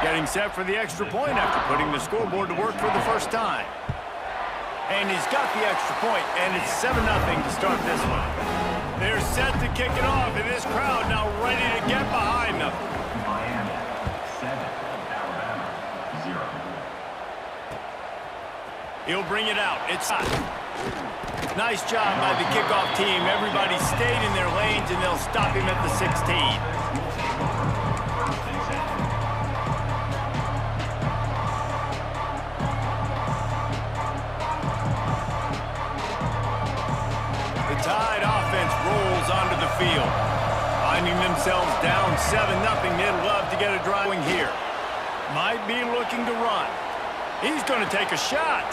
Getting set for the extra point after putting the scoreboard to work for the first time. And he's got the extra point, and it's 7-0 to start this one. They're set to kick it off, and this crowd now ready to get behind them. Miami, 7, Alabama, 0. He'll bring it out. It's hot. Nice job by the kickoff team. Everybody stayed in their lanes, and they'll stop him at the 16. Tide offense rolls onto the field. Finding themselves down 7-0, they'd love to get a driving here. Might be looking to run. He's going to take a shot.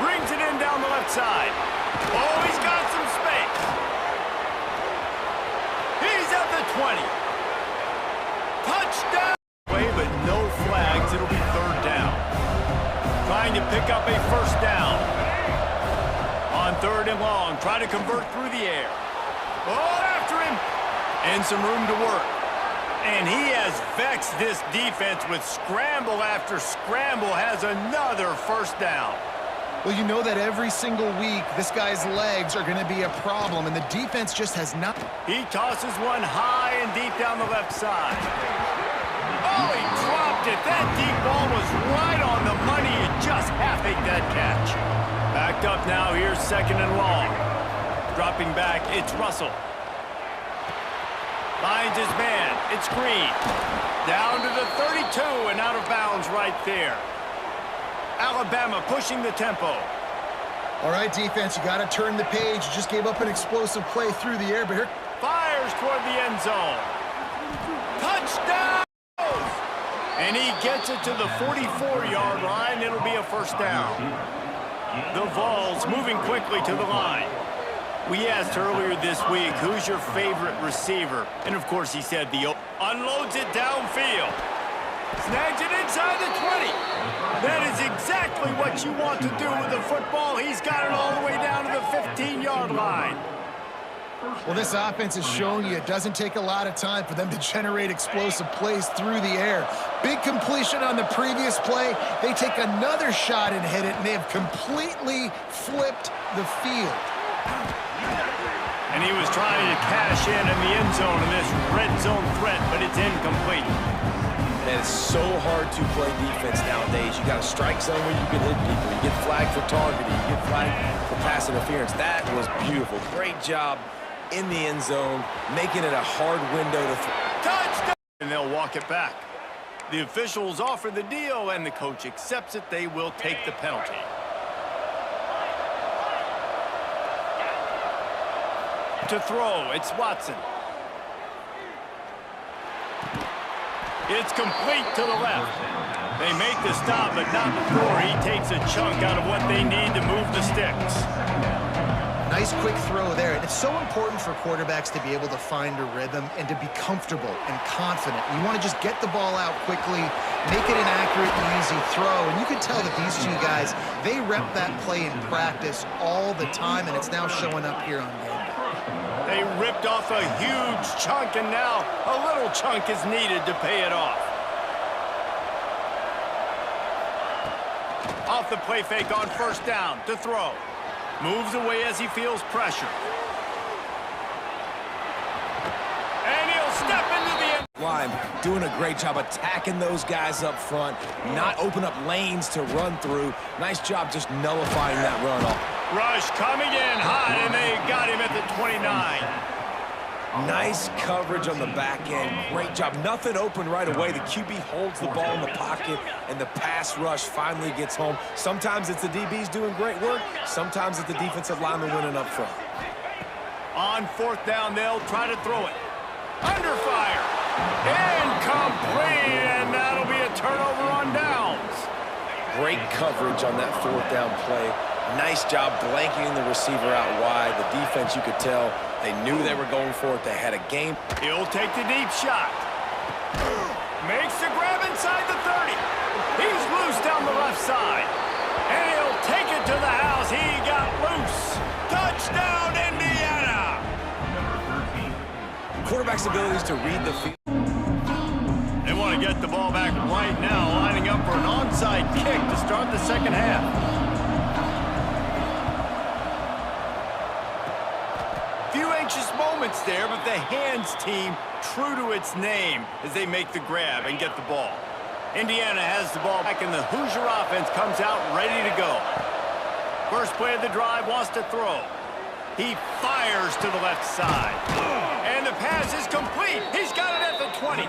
Brings it in down the left side. Oh, he's got some space. He's at the 20. Touchdown! But no flags. It'll be third down. Trying to pick up a first down. On third and long, try to convert through the air. Oh, after him. And some room to work. And he has vexed this defense with scramble after scramble, has another first down. Well, you know that every single week, this guy's legs are going to be a problem, and the defense just has not. He tosses one high and deep down the left side. Oh, he dropped it. That deep ball was right on the money. He just half-aced that catch. Backed up now, here's second and long. Dropping back, it's Russell. Finds his man, it's Green. Down to the 32 and out of bounds right there. Alabama pushing the tempo. All right, defense, you got to turn the page. You just gave up an explosive play through the air, but here. Fires toward the end zone. Touchdown! And he gets it to the 44-yard line. It'll be a first down. The Vols moving quickly to the line. We asked earlier this week, who's your favorite receiver? And, of course, he said the unloads it downfield. Snags it inside the 20. That is exactly what you want to do with the football. He's got it all the way down to the 15-yard line. Well, this offense has shown you it doesn't take a lot of time for them to generate explosive plays through the air. Big completion on the previous play. They take another shot and hit it, and they have completely flipped the field. And he was trying to cash in the end zone in this red zone threat, but it's incomplete. And it's so hard to play defense nowadays. You got a strike zone where you can hit people. You get flagged for targeting. You get flagged for pass interference. That was beautiful. Great job in the end zone, making it a hard window to touchdown! And they'll walk it back. The officials offer the deal, and the coach accepts it. They will take the penalty. To throw, it's Watson. It's complete to the left. They make the stop, but not before he takes a chunk out of what they need to move the sticks. Nice quick throw there. And it's so important for quarterbacks to be able to find a rhythm and to be comfortable and confident. You want to just get the ball out quickly, make it an accurate, easy throw. And you can tell that these two guys, they rep that play in practice all the time, and it's now showing up here on game day. They ripped off a huge chunk, and now a little chunk is needed to pay it off. Off the play fake on first down to throw. Moves away as he feels pressure. And he'll step into the end. Line, doing a great job attacking those guys up front, not open up lanes to run through. Nice job just nullifying that run off. Rush coming in hot, and they got him at the 29. Nice coverage on the back end. Great job. Nothing open right away. The QB holds the ball in the pocket, and the pass rush finally gets home. Sometimes it's the DBs doing great work. Sometimes it's the defensive lineman winning up front. On fourth down, they'll try to throw it. Under fire. Incomplete, and that'll be a turnover on downs. Great coverage on that fourth down play. Nice job blanketing the receiver out wide. The defense, you could tell, they knew they were going for it. They had a game. He'll take the deep shot. Makes the grab inside the 30. He's loose down the left side. And he'll take it to the house. He got loose. Touchdown, Indiana! Quarterback's abilities to read the field. They want to get get the ball back right now, lining up for an onside kick to start the second half. Few anxious moments there, but the hands team true to its name as they make the grab and get the ball. Indiana has the ball back, and the Hoosier offense comes out ready to go. First play of the drive, wants to throw. He fires to the left side. And the pass is complete. He's got it at the 20.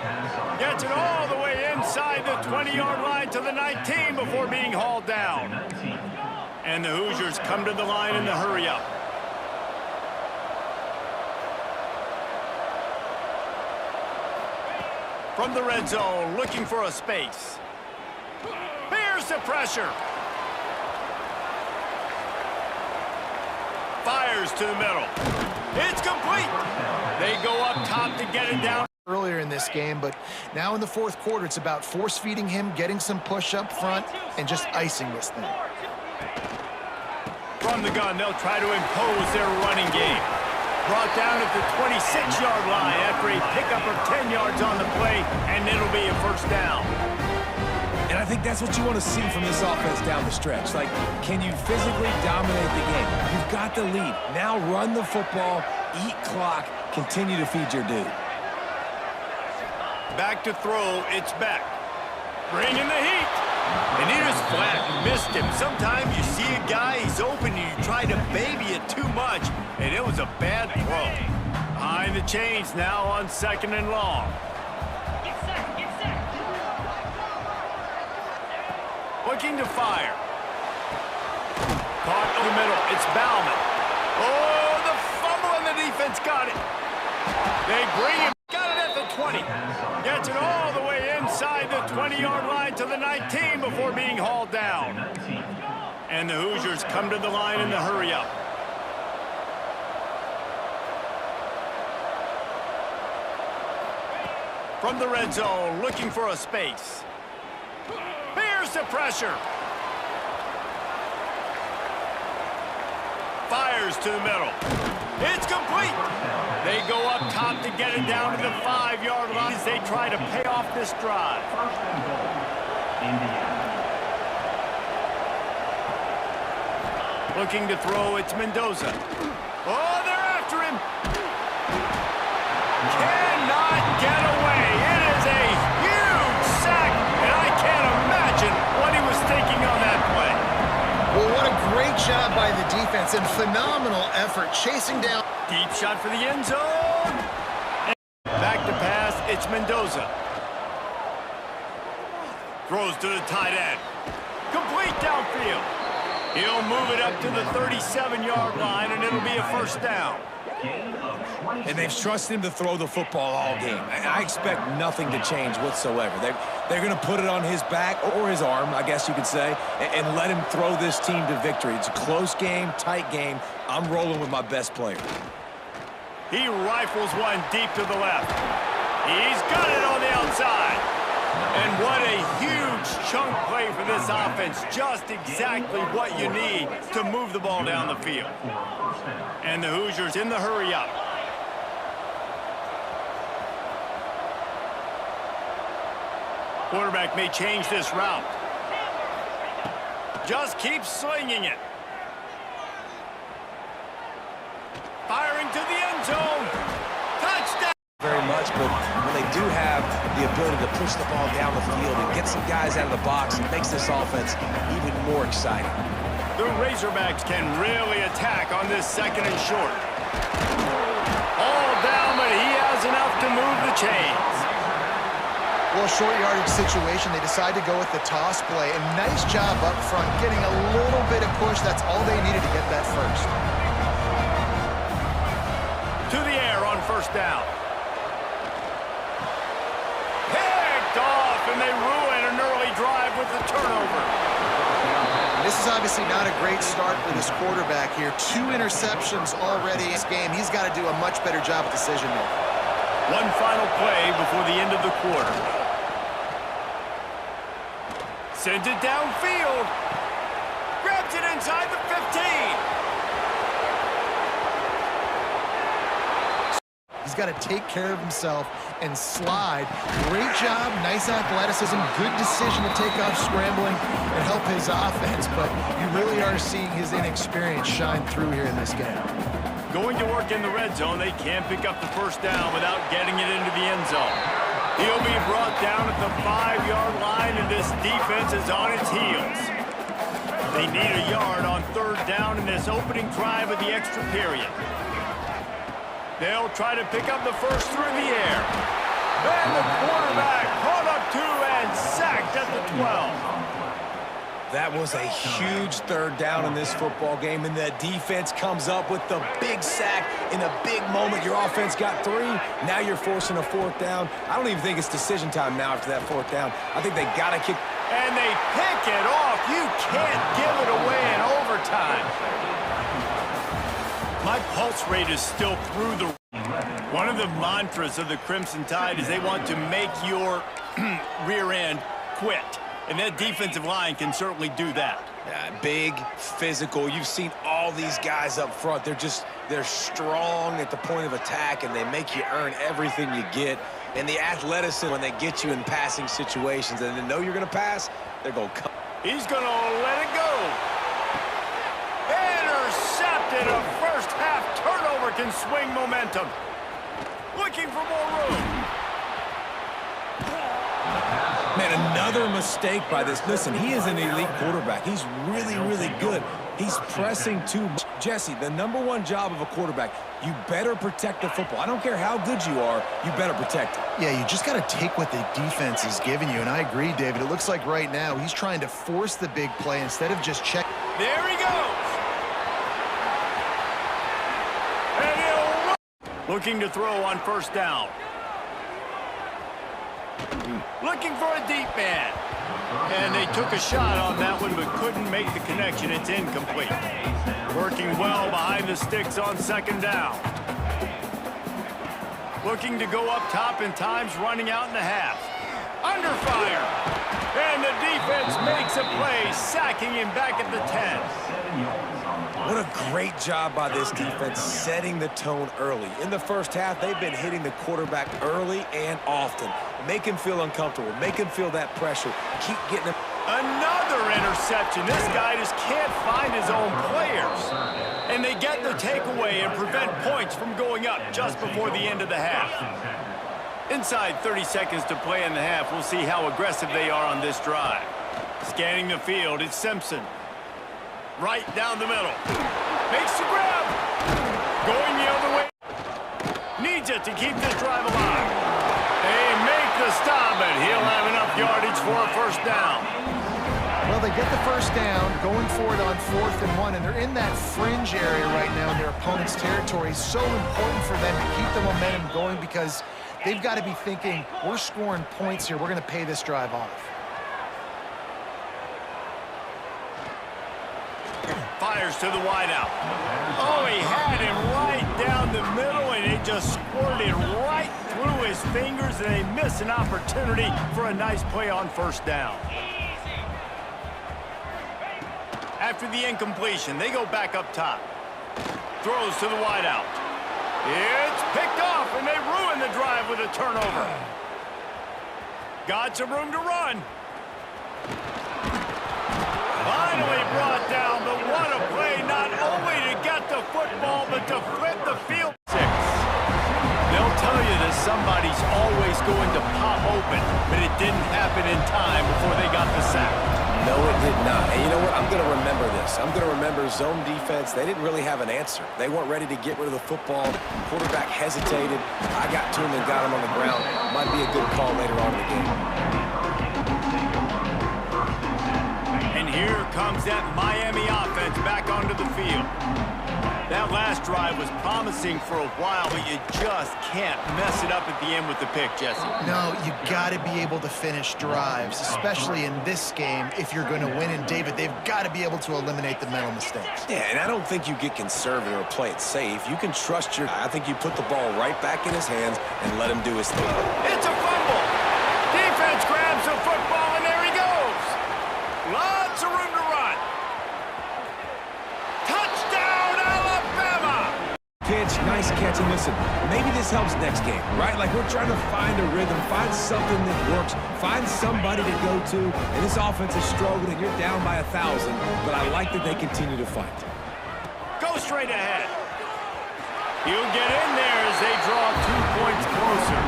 Gets it all the way inside the 20-yard line to the 19 before being hauled down. And the Hoosiers come to the line in the hurry-up. From the red zone, looking for a space. Here's the pressure. Fires to the middle. It's complete. They go up top to get it down. Earlier in this game, but now in the fourth quarter, it's about force-feeding him, getting some push up front, and just icing this thing. From the gun, they'll try to impose their running game. Brought down at the 26-yard line after a pickup of 10 yards on the play, and it'll be a first down. And I think that's what you want to see from this offense down the stretch. Like, can you physically dominate the game? You've got the lead. Now run the football, eat clock, continue to feed your dude. Back to throw, it's back. Bringing the heat. And he just flat missed him. Sometimes you see a guy, he's open, and you try to baby it too much, and it was a bad throw. Behind the chains now on 2nd and long. Looking to fire. Caught in the middle. It's Bauman. Oh, the fumble, and the defense got it. They bring him. Got it at the 20. Gets it all the way inside the 20-yard line to the 19 before being hauled down. And the Hoosiers come to the line in the hurry-up. From the red zone, looking for a space. Here's the pressure. Fires to the middle. It's complete. They go up top to get it down to the 5-yard line as they try to pay off this drive. First and goal, Indiana. Looking to throw, it's Mendoza. Oh, they're after him. Cannot get away. It is a huge sack, and I can't imagine what he was thinking on that play. Well, what a great job by the defense and phenomenal effort chasing down. Deep shot for the end zone. And back to pass, it's Mendoza. Throws to the tight end. Complete downfield. He'll move it up to the 37-yard line, and it'll be a first down. And they've trusted him to throw the football all game. And I expect nothing to change whatsoever. They're going to put it on his back, or his arm, I guess you could say, and let him throw this team to victory. It's a close game, tight game. I'm rolling with my best player. He rifles one deep to the left. He's got it on the outside. And what a huge chunk play for this offense. Just exactly what you need to move the ball down the field. And the Hoosiers in the hurry-up. Quarterback may change this route. Just keep slinging it. Firing to the end zone. Touchdown. Very much, but when they do have the ability to push the ball down the field and get some guys out of the box, it makes this offense even more exciting. The Razorbacks can really attack on this 2nd and short. All down, but he has enough to move the chains. Well, short yardage situation, they decide to go with the toss play. And nice job up front, getting a little bit of push. That's all they needed to get that first. To the air on first down. Picked off, and they ruin an early drive with the turnover. This is obviously not a great start for this quarterback here. 2 interceptions already in this game. He's got to do a much better job of decision-making. One final play before the end of the quarter. Sends it downfield. Grabs it inside the 15. He's got to take care of himself and slide. Great job, nice athleticism, good decision to take off scrambling and help his offense, but you really are seeing his inexperience shine through here in this game. Going to work in the red zone, they can't pick up the first down without getting it into the end zone. He'll be brought down at the 5-yard line, and this defense is on its heels. They need a yard on third down in this opening drive of the extra period. They'll try to pick up the first through the air. And the quarterback caught up to and sacked at the 12. That was a huge third down in this football game, and the defense comes up with the big sack in a big moment. Your offense got 3. Now you're forcing a fourth down. I don't even think it's decision time now after that fourth down. I think they got to kick. And they pick it off. You can't give it away in overtime. My pulse rate is still through the... One of the mantras of the Crimson Tide is they want to make your rear end quit. And that defensive line can certainly do that. Big, physical. You've seen all these guys up front. They're strong at the point of attack, and they make you earn everything you get. And the athleticism, when they get you in passing situations and they know you're going to pass, they're going to come. He's going to let it go. Intercepted. A first-half turnover can swing momentum. Looking for more room. Man, another mistake by this. Listen, he is an elite quarterback. He's really, really good. He's pressing too much. Jesse, the #1 job of a quarterback, you better protect the football. I don't care how good you are, you better protect it. Yeah, you just got to take what the defense is giving you, and I agree, David. It looks like right now he's trying to force the big play instead of just check. There he goes. And he'll run. Looking to throw on first down. Looking for a deep man. And they took a shot on that one but couldn't make the connection. It's incomplete. Working well behind the sticks on second down. Looking to go up top in times, running out in the half. Under fire. And the defense makes a play, sacking him back at the 10. What a great job by this defense setting the tone early. In the first half, they've been hitting the quarterback early and often. Make him feel uncomfortable. Make him feel that pressure. Keep getting him. Another interception. This guy just can't find his own players. And they get the takeaway and prevent points from going up just before the end of the half. Inside 30 seconds to play in the half, we'll see how aggressive they are on this drive. Scanning the field, it's Simpson. Right down the middle. Makes the grab. Going the other way. Needs it to keep this drive alive. They make the stop, and he'll have enough yardage for a first down. Well, they get the first down, going for it on 4th and 1, and they're in that fringe area right now in their opponent's territory. So important for them to keep the momentum going because they've got to be thinking, we're scoring points here. We're going to pay this drive off. Fires to the wideout. Oh, he had him right down the middle, and it just squirted right through his fingers, and they miss an opportunity for a nice play on first down. After the incompletion, they go back up top. Throws to the wideout. It's picked off, and they ruin the drive with a turnover. Got some room to run. Finally brought down, but what a play, not only to get the football, but to flip the field. 6. They'll tell you that somebody's always going to pop open, but it didn't happen in time before they got the sack. No, it did not. And you know what? I'm going to remember this. I'm going to remember zone defense. They didn't really have an answer. They weren't ready to get rid of the football. Quarterback hesitated. I got to him and got him on the ground. Might be a good call later on in the game. And here comes that Miami offense back onto the field. That last drive was promising for a while, but you just can't mess it up at the end with the pick, Jesse. No, you got to be able to finish drives, especially in this game if you're going to win. And, David, they've got to be able to eliminate the mental mistakes. Yeah, and I don't think you get conservative or play it safe. You can trust your guy. I think you put the ball right back in his hands and let him do his thing. It's a fumble. Defense grabs the football, and there he goes. Lots of room to run. Touchdown, Alabama! Pitch, nice catch. and listen, maybe this helps next game, right? Like we're trying to find a rhythm, find something that works, find somebody to go to, and this offense is struggling. You're down by 1,000, but I like that they continue to fight. Go straight ahead. He'll get in there as they draw 2 points closer.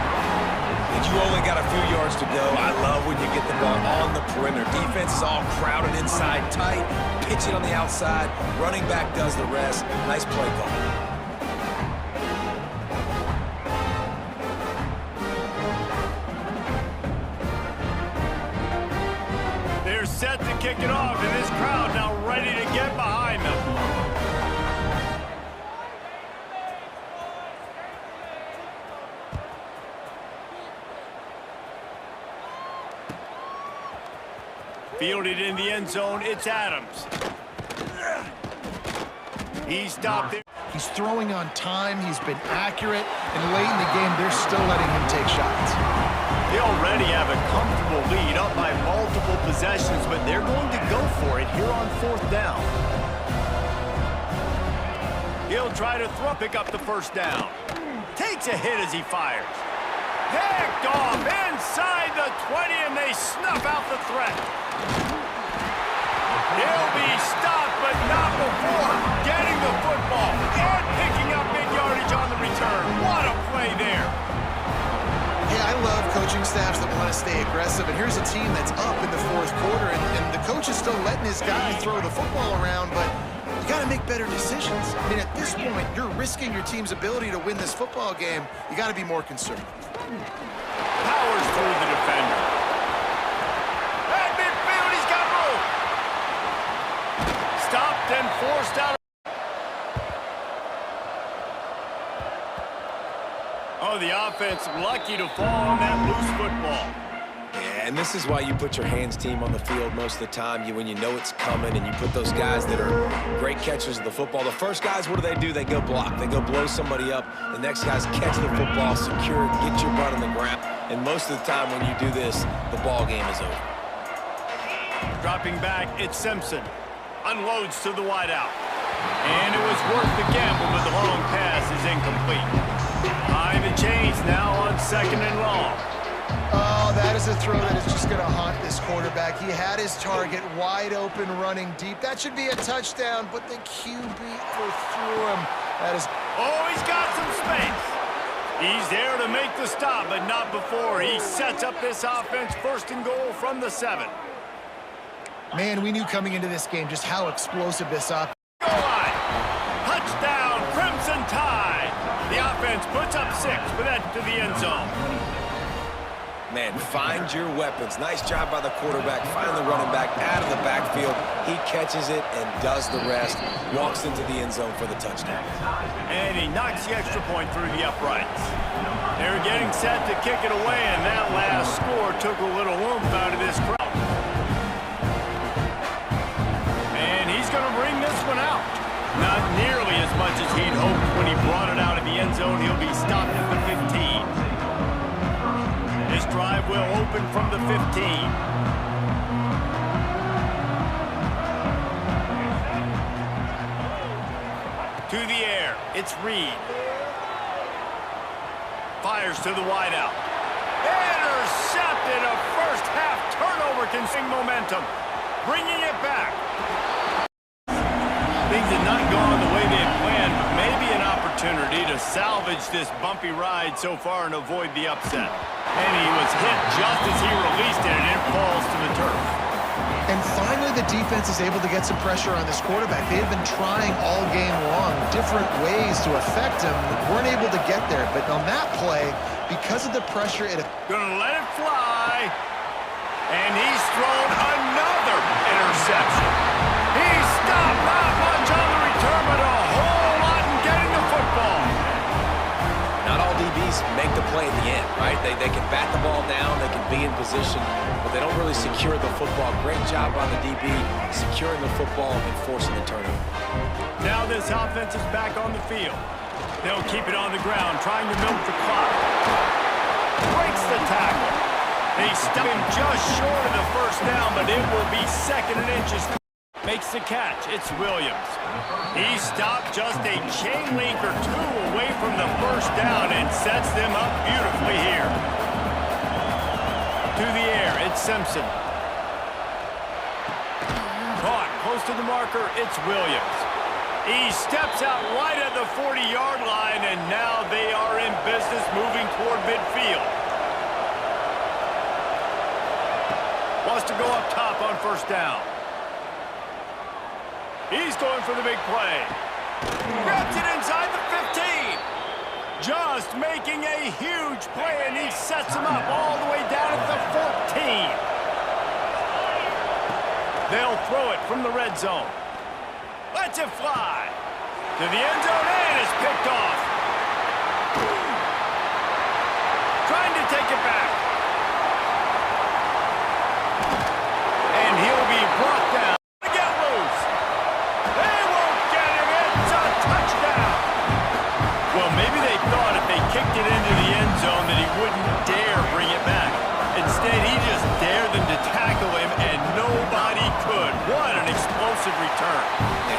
And you only got a few yards to go. I love when you get the ball on the perimeter. Defense is all crowded inside tight, pitch it on the outside, running back does the rest. Nice play call. They're set to kick it off, and this crowd now ready to get behind them. Fielded in the end zone, it's Adams. He stopped there. He's throwing on time. He's been accurate. And late in the game, they're still letting him take shots. They already have a comfortable lead up by multiple possessions, but they're going to go for it here on 4th down. He'll try to pick up the first down. Takes a hit as he fires. Picked off inside the 20, and they snuff out the threat. He'll be stopped, but not before getting the football and picking up big yardage on the return. What a play there. Yeah, I love coaching staffs that want to stay aggressive. And here's a team that's up in the 4th quarter, and the coach is still letting his guy throw the football around, but you got to make better decisions. I mean, at this point, you're risking your team's ability to win this football game. You got to be more conservative. Powers through the defender. At midfield, he's got room. Stopped and forced out. Oh, the offense lucky to fall on that loose football. Yeah, and this is why you put your hands team on the field most of the time. When you know it's coming, and you put those guys that are great catchers of the football. The first guys, what do? They go block. They go blow somebody up. The next guys catch the football, secure it, get your butt on the ground. And most of the time when you do this, the ball game is over. Dropping back, it's Simpson. Unloads to the wideout. And it was worth the gamble, but the long pass is incomplete. Time and change now on 2nd and long. Oh, that is a throw that is just going to haunt this quarterback. He had his target wide open, running deep. That should be a touchdown, but the QB overthrew him. That is... Oh, he's got some space. He's there to make the stop, but not before he sets up this offense 1st and goal from the 7. Man, we knew coming into this game just how explosive this offense. Goal line. Touchdown, Crimson Tide. The offense puts up 6, but that's to the end zone. Man, find your weapons. Nice job by the quarterback. Find the running back out of the backfield. He catches it and does the rest. Walks into the end zone for the touchdown. And he knocks the extra point through the uprights. They're getting set to kick it away, and that last score took a little oomph out of this crowd. And he's going to bring this one out. Not nearly as much as he'd hoped when he brought it out of the end zone. He'll be stopped at the 15. This drive will open from the 15. To the air, it's Reed. Fires to the wideout. Intercepted, a first half turnover can sing momentum. Bringing it back. Things had not gone the way they had planned, but maybe an opportunity to salvage this bumpy ride so far and avoid the upset. And he was hit just as he released it, and it falls to the turf. And finally, the defense is able to get some pressure on this quarterback. They had been trying all game long different ways to affect him, weren't able to get there. But on that play, because of the pressure, Gonna let it fly. And he's thrown another interception. He's stopped not much on the return, but a whole lot in getting the football. Not all DBs make the play at the end, right? They can bat the ball down, they can be in position, but they don't really secure the football. Great job by the DB securing the football and forcing the turnover. Now this offense is back on the field. They'll keep it on the ground, trying to milk the clock. Breaks the tackle. They stop him just short of the first down, but it will be 2nd and inches. Makes the catch. It's Williams. He stopped just a chain link or two away from the first down and sets them up beautifully here. To the air, it's Simpson. Caught close to the marker, it's Williams. He steps out right at the 40-yard line, and now they are in business moving toward midfield. Wants to go up top on first down. He's going for the big play. Grabs it inside the 15. Just making a huge play, and he sets him up all the way down at the 14. They'll throw it from the red zone. Lets it fly. To the end zone, and it's picked off. Trying to take it back. And he'll be brought down. Kicked it into the end zone that he wouldn't dare bring it back. Instead, he just dared them to tackle him, and nobody could. What an explosive return.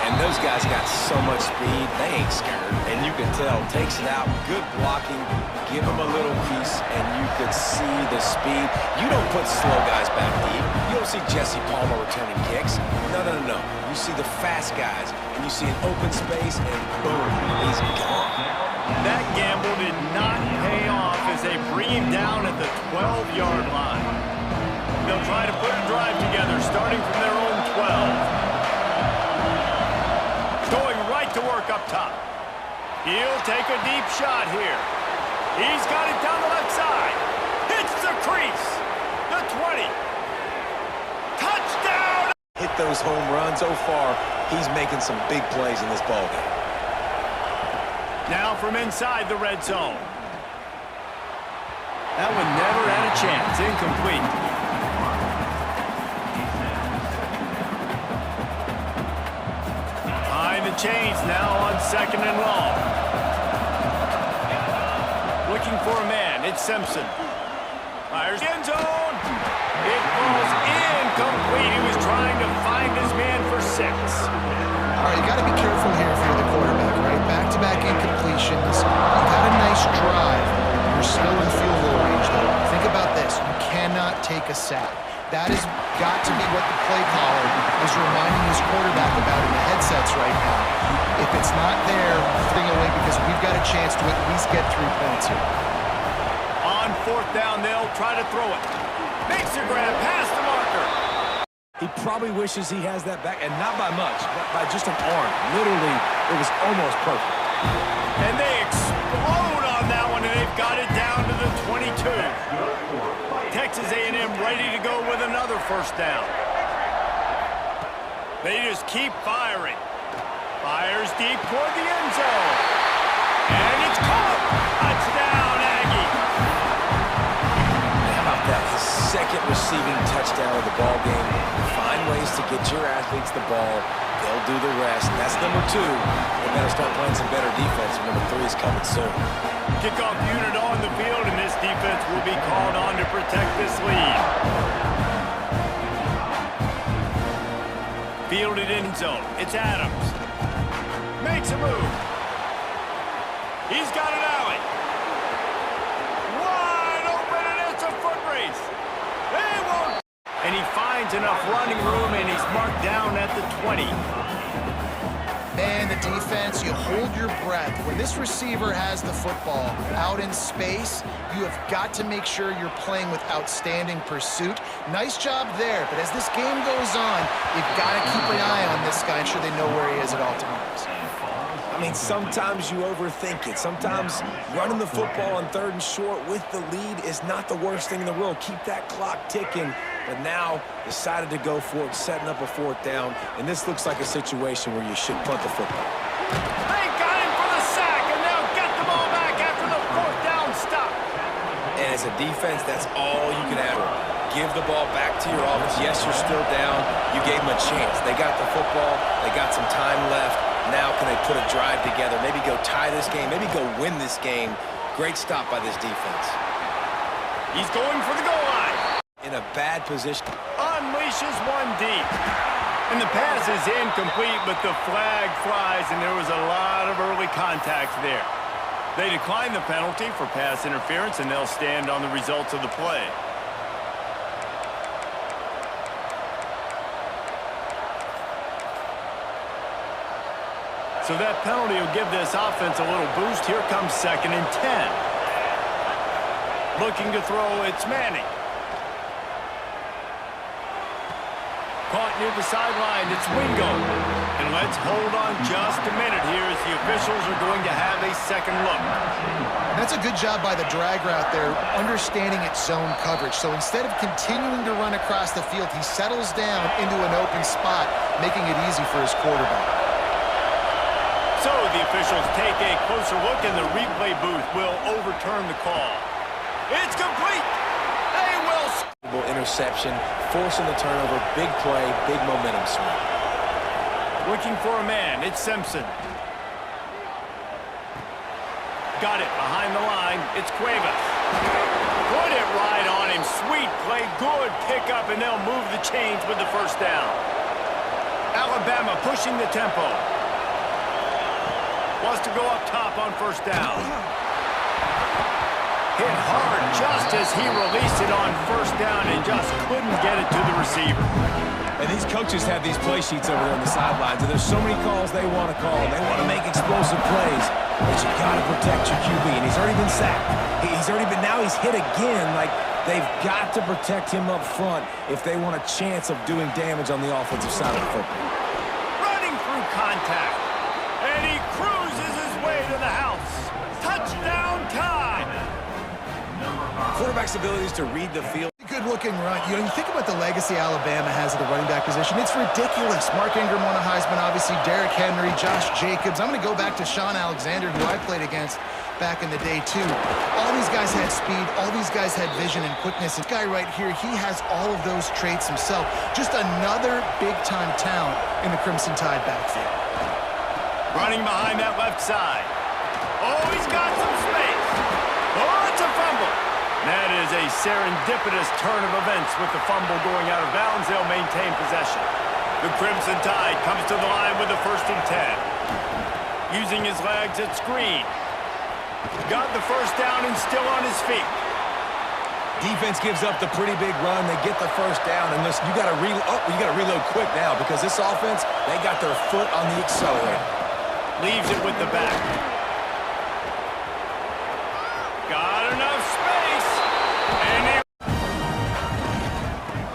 And those guys got so much speed, they ain't scared. And you can tell, takes it out, good blocking, give him a little piece, and you could see the speed. You don't put slow guys back deep. You don't see Jesse Palmer returning kicks. No. You see the fast guys, and you see an open space, and boom, he's gone. That gamble did not pay off as they bring him down at the 12-yard line. They'll try to put a drive together starting from their own 12. Going right to work up top. He'll take a deep shot here. He's got it down the left side. Hits the crease. The 20. Touchdown! Hit those home runs so far. He's making some big plays in this ballgame. Now from inside the red zone. That one never had a chance. Incomplete. Behind the chains now on second and long. Looking for a man. It's Simpson. Fires end zone. It falls incomplete. He was trying to find his man for 6. All right, you got to be careful here if you're the quarterback, right? Back-to-back incompletions. You've had a nice drive. You're still in field goal range, though. Think about this. You cannot take a sack. That has got to be what the play caller is reminding his quarterback about in the headsets right now. If it's not there, thing away because we've got a chance to at least get 3 points here. On fourth down, they'll try to throw it. Makes a grab past the marker. He probably wishes he has that back, and not by much, but by just an arm. Literally, it was almost perfect. And they explode on that one, and they've got it down to the 22. Texas A&M ready to go with another first down. They just keep firing. Fires deep toward the end zone. And it's caught. Touchdown, Aggie. How about that? His second receiving touchdown of the ball game. Find ways to get your athletes the ball. They'll do the rest. That's number 2. They better start playing some better defense. Number 3 is coming soon. Kickoff unit on the field, and this defense will be called on to protect this lead. Fielded end zone. It's Adams. Makes a move. He's got an alley. Wide open, and it's a foot race. They won't. And he finds enough running room, and he's marked down at the 20. Man, the defense, you hold your breath. When this receiver has the football out in space, you have got to make sure you're playing with outstanding pursuit. Nice job there, but as this game goes on, you've got to keep an eye on this guy, ensure they know where he is at all times. I mean, sometimes you overthink it. Sometimes running the football on 3rd and short with the lead is not the worst thing in the world. Keep that clock ticking. But now decided to go for it, setting up a 4th down. And this looks like a situation where you should punt the football. They got him for the sack, and they'll get the ball back after the 4th down stop. And as a defense, that's all you can add. Give the ball back to your offense. Yes, you're still down. You gave them a chance. They got the football. They got some time left. Now can they put a drive together? Maybe go tie this game. Maybe go win this game. Great stop by this defense. He's going for the goal line. In a bad position. Unleashes one deep. And the pass is incomplete, but the flag flies, and there was a lot of early contact there. They decline the penalty for pass interference, and they'll stand on the results of the play. So that penalty will give this offense a little boost. Here comes 2nd and 10. Looking to throw, it's Manning. Caught near the sideline, it's Wingo. And let's hold on just a minute here as the officials are going to have a second look. That's a good job by the drag route there, understanding its zone coverage. So instead of continuing to run across the field, he settles down into an open spot, making it easy for his quarterback. So the officials take a closer look, and the replay booth will overturn the call. It's complete. They will score. Interception, forcing the turnover, big play, big momentum swing. Looking for a man, it's Simpson. Got it behind the line, it's Cuevas. Put it right on him, sweet play, good pickup, and they'll move the chains with the first down. Alabama pushing the tempo. Wants to go up top on first down. Hit hard just as he released it on first down and just couldn't get it to the receiver. And these coaches have these play sheets over there on the sidelines, and there's so many calls they want to call. They want to make explosive plays, but you got to protect your QB, and he's already been sacked. Now he's hit again. Like, they've got to protect him up front if they want a chance of doing damage on the offensive side of the football. Running through contact, and he cruises his way to the house. Touchdown time! Quarterback's abilities to read the field. Good-looking run. You know, you think about the legacy Alabama has at the running back position. It's ridiculous. Mark Ingram won a Heisman, obviously. Derrick Henry, Josh Jacobs. I'm going to go back to Sean Alexander, who I played against back in the day, too. All these guys had speed. All these guys had vision and quickness. This guy right here, he has all of those traits himself. Just another big-time talent in the Crimson Tide backfield. Running behind that left side. Oh, he's got some space. Oh, it's a fumble. That is a serendipitous turn of events with the fumble going out of bounds. They'll maintain possession. The Crimson Tide comes to the line with the 1st and 10. Using his legs at screen. Got the first down and still on his feet. Defense gives up the pretty big run. They get the first down, and listen, you got to reload quick now because this offense, they got their foot on the accelerator. Leaves it with the back. Got enough space. And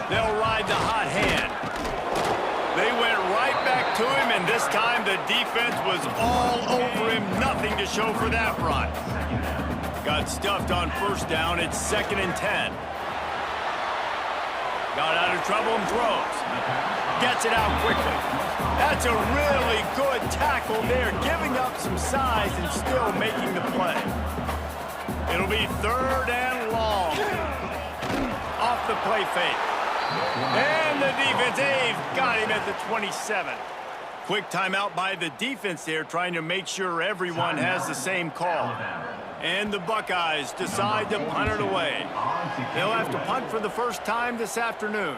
they'll ride the hot hand. They went right back to him, and this time the defense was all over him. Nothing to show for that run. Got stuffed on first down. It's 2nd and 10. Got out of trouble and throws. Gets it out quickly. That's a really good tackle there, giving up some size and still making the play. It'll be 3rd and long. Off the play fake. And the defense, they've got him at the 27. Quick timeout by the defense there, trying to make sure everyone has the same call. And the Buckeyes decide to punt it away. They'll have to punt for the first time this afternoon.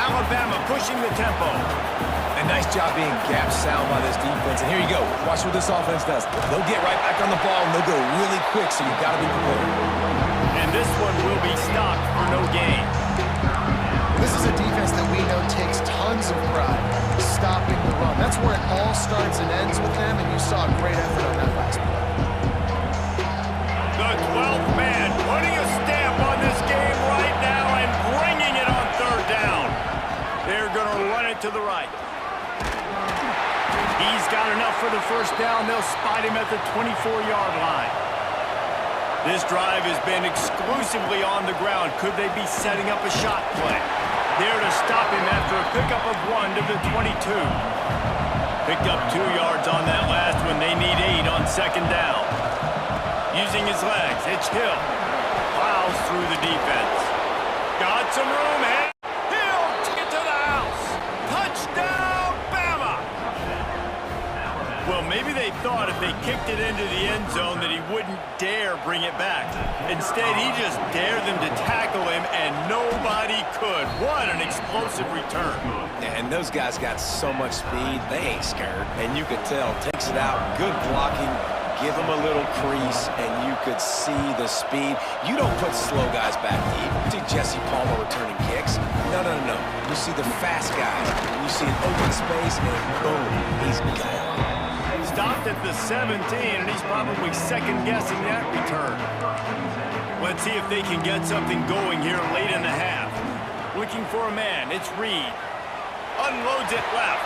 Alabama pushing the tempo. A nice job being gap sound by this defense. And here you go. Watch what this offense does. They'll get right back on the ball, and they'll go really quick, so you've got to be prepared. And this one will be stopped for no gain. This is a defense that we know takes tons of pride stopping the run. That's where it all starts and ends with them, and you saw a great effort on that last play. The 12th man putting a stamp on this game right now and bringing it on 3rd down. They're going to run it to the right. He's got enough for the first down. They'll spot him at the 24-yard line. This drive has been exclusively on the ground. Could they be setting up a shot play? There to stop him after a pickup of 1 to the 22. Picked up 2 yards on that last one. They need 8 on 2nd down. Using his legs, it's Hill. Plows through the defense. Got some room, and Hill took it to the house. Touchdown, Bama! Well, maybe they thought if they kicked it into the end zone that he wouldn't dare bring it back. Instead, he just dared them to tackle him, and nobody could. What an explosive return. And those guys got so much speed, they ain't scared. And you could tell, takes it out, good blocking, give him a little crease, and you could see the speed. You don't put slow guys back deep. You see Jesse Palmer returning kicks. No. You see the fast guys. You see an open space, and boom, he's gone. Stopped at the 17, and he's probably second-guessing that return. Let's see if they can get something going here late in the half. Looking for a man. It's Reed. Unloads it left.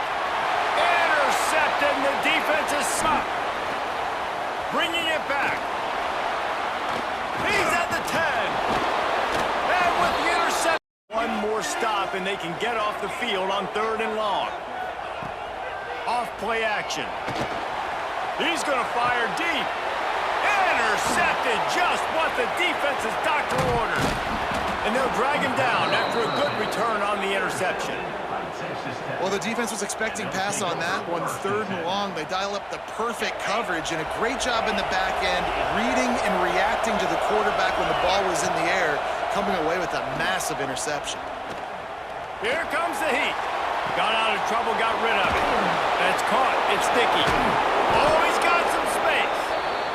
Intercepted, and the defense is stopped. Bringing it back. He's at the 10. And with the interception. One more stop, and they can get off the field on 3rd and long. Off play action. He's going to fire deep. Intercepted, just what the defense's doctor ordered. And they'll drag him down after a good return on the interception. Well, the defense was expecting pass on that one. 3rd and long. They dial up the perfect coverage and a great job in the back end, reading and reacting to the quarterback when the ball was in the air, coming away with a massive interception. Here comes the heat. Got out of trouble, got rid of it. That's caught. It's sticky. Oh, he's got some space.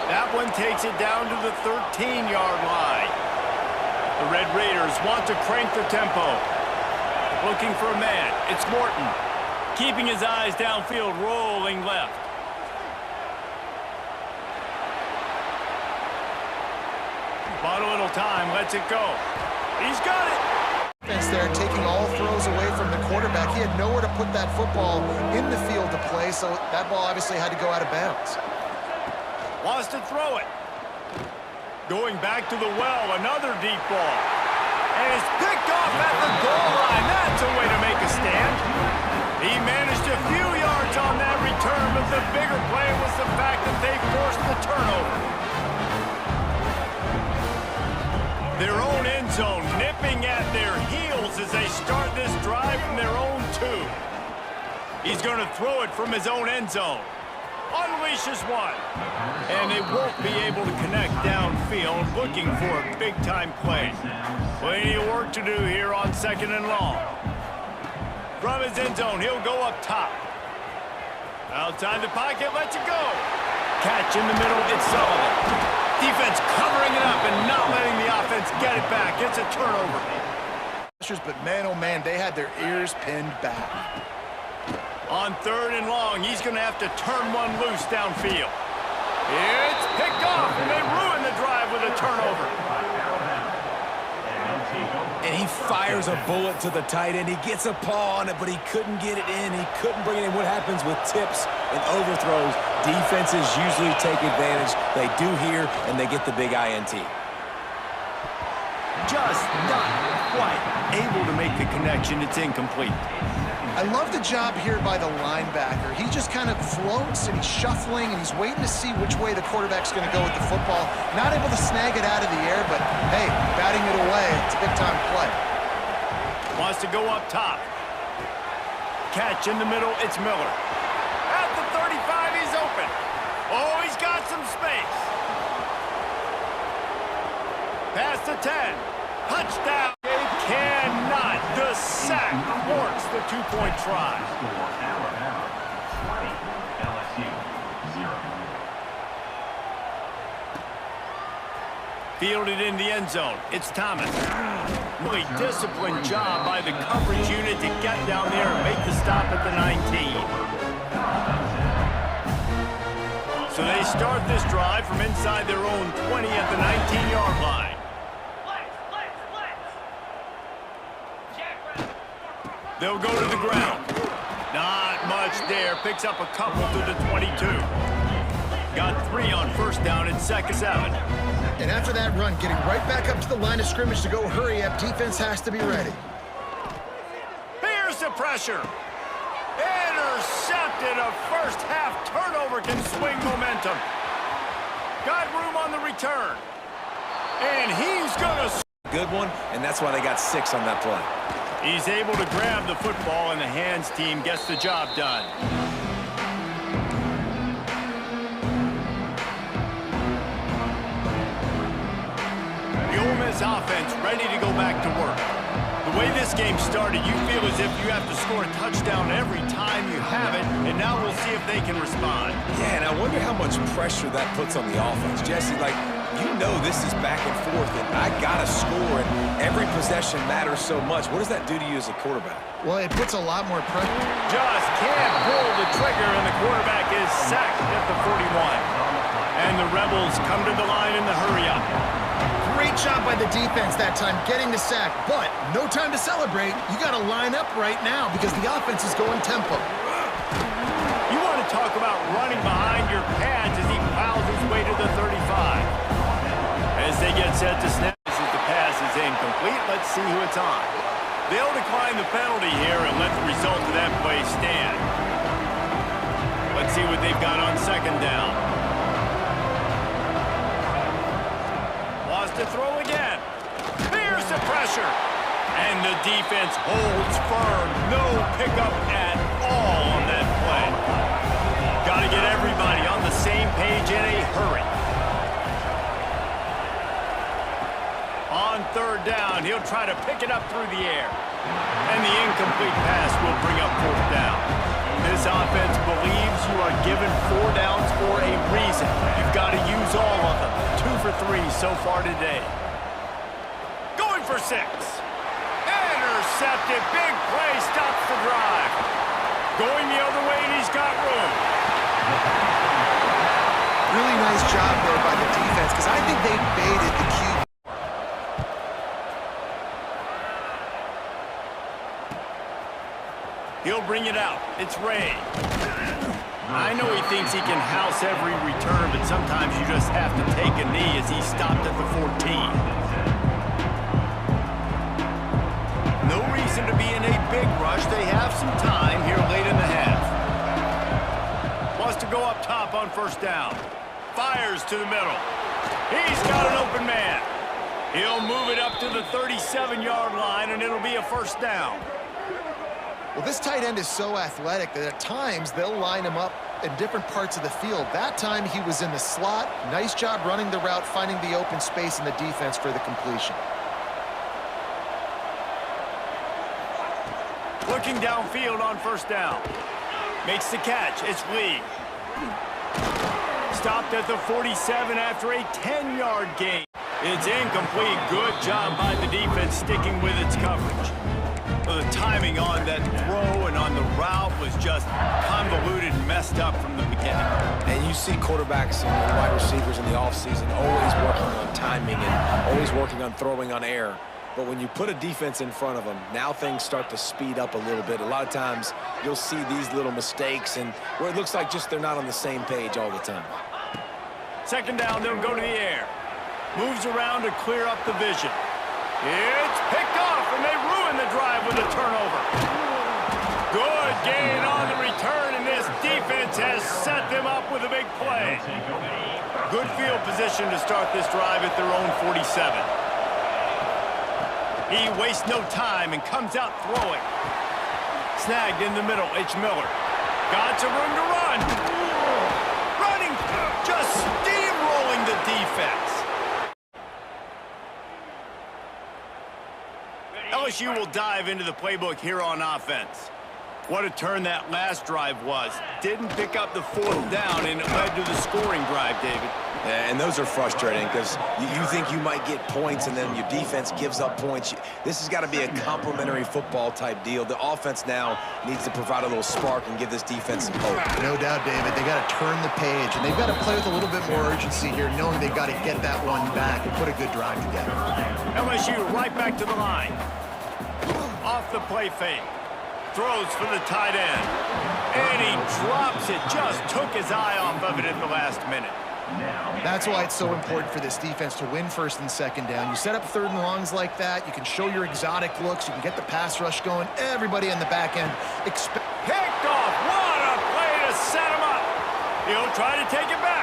That one takes it down to the 13-yard line. The Red Raiders want to crank their tempo. Looking for a man. It's Morton. Keeping his eyes downfield, rolling left. Bought a little time, lets it go. He's got it. There, taking all throws away from the quarterback. He had nowhere to put that football in the field to play, so that ball obviously had to go out of bounds. Wants to throw it. Going back to the well, another deep ball. And it's picked off at the goal line. That's a way to make a stand. He managed a few yards on that return, but the bigger play was the fact that they forced the turnover. Their own end zone nipping at their heels as they start this drive from their own 2. He's going to throw it from his own end zone. Unleashes one. And they won't be able to connect downfield, looking for a big-time play. Plenty of work to do here on 2nd and long. From his end zone, he'll go up top. Outside the pocket, lets it go. Catch in the middle, it's Sullivan. Defense covering it up and not letting the offense get it back. It's a turnover. But man, oh man, they had their ears pinned back. On 3rd and long, he's going to have to turn one loose downfield. It's picked off, and they ruin the drive with a turnover. And he fires a bullet to the tight end. He gets a paw on it, but he couldn't get it in. He couldn't bring it in. What happens with tips and overthrows? Defenses usually take advantage. They do here, and they get the big INT. Just not quite able to make the connection. It's incomplete. I love the job here by the linebacker. He just kind of floats, and he's shuffling, and he's waiting to see which way the quarterback's going to go with the football. Not able to snag it out of the air, but, hey, batting it away. It's a big-time play. Wants to go up top. Catch in the middle, it's Miller. At the 35, he's open. Oh, he's got some space. Past the 10. Touchdown. They cannot. The sack thwarts the 2-point try. Alabama 20, LSU 0. Fielded in the end zone. It's Thomas. Really disciplined job by the coverage unit to get down there and make the stop at the 19. So they start this drive from inside their own 20 at the 19-yard line. They'll go to the ground. Not much there. Picks up a couple to the 22. Got 3 on 1st down and 2nd 7. And after that run, getting right back up to the line of scrimmage to go hurry up, defense has to be ready. Here's the pressure. Intercepted. A first-half turnover can swing momentum. Got room on the return. And he's going to... Good one, and that's why they got 6 on that play. He's able to grab the football, and the hands team gets the job done. Ole Miss offense ready to go back to work. The way this game started, you feel as if you have to score a touchdown every time you have it, and now we'll see if they can respond. Yeah, and I wonder how much pressure that puts on the offense. Jesse, like, you know this is back and forth, and I got to score, and every possession matters so much. What does that do to you as a quarterback? Well, it puts a lot more pressure. Just can't pull the trigger, and the quarterback is sacked at the 41. And the Rebels come to the line in the hurry-up. Great job by the defense that time getting the sack, but no time to celebrate. You got to line up right now because the offense is going tempo. You want to talk about running behind your pads as he plows his way to the 35. As they get set to snap, as the pass is incomplete, let's see who it's on. They'll decline the penalty here and let the result of that play stand. Let's see what they've got on second down. To throw again. There's the pressure. And the defense holds firm. No pickup at all on that play. Got to get everybody on the same page in a hurry. On third down, he'll try to pick it up through the air. And the incomplete pass will bring up fourth down. This offense believes you are given 4 downs for a reason. You've got to use all of them. 2 for 3 so far today. Going for 6. Intercepted. Big play stops the drive. Going the other way, and he's got room. Really nice job there by the defense because I think they baited the QB. He'll bring it out. It's Ray. I know he thinks he can house every return, but sometimes you just have to take a knee as he stopped at the 14. No reason to be in a big rush. They have some time here late in the half. Wants to go up top on first down. Fires to the middle. He's got an open man. He'll move it up to the 37-yard line, and it'll be a first down. Well, this tight end is so athletic that at times they'll line him up in different parts of the field. That time he was in the slot. Nice job running the route, finding the open space in the defense for the completion. Looking downfield on first down. Makes the catch. It's Lee. Stopped at the 47 after a 10-yard gain. It's incomplete. Good job by the defense sticking with its coverage. The timing on that throw and on the route was just convoluted and messed up from the beginning. And you see quarterbacks and wide receivers in the offseason always working on timing and always working on throwing on air. But when you put a defense in front of them, now things start to speed up a little bit. A lot of times you'll see these little mistakes and where it looks like just they're not on the same page all the time. Second down, they'll go to the air. Moves around to clear up the vision. It's picked off, and they ruin the drive with a turnover. Good gain on the return, and this defense has set them up with a big play. Good field position to start this drive at their own 47. He wastes no time and comes out throwing. Snagged in the middle, it's Miller. Got some room to run. Running, just steamrolling the defense. LSU will dive into the playbook here on offense. What a turn that last drive was. Didn't pick up the fourth down, and it led to the scoring drive, David. Yeah, and those are frustrating because you think you might get points and then your defense gives up points. This has got to be a complementary football type deal. The offense now needs to provide a little spark and give this defense some hope. No doubt, David. They got to turn the page, and they've got to play with a little bit more urgency here, knowing they've got to get that one back and put a good drive together. LSU right back to the line. Off the play fake. Throws for the tight end. And he drops it. Just took his eye off of it at the last minute. That's why it's so important for this defense to win first and second down. You set up third and longs like that. You can show your exotic looks. You can get the pass rush going. Everybody in the back end. Picked off. What a play to set him up. He'll try to take it back.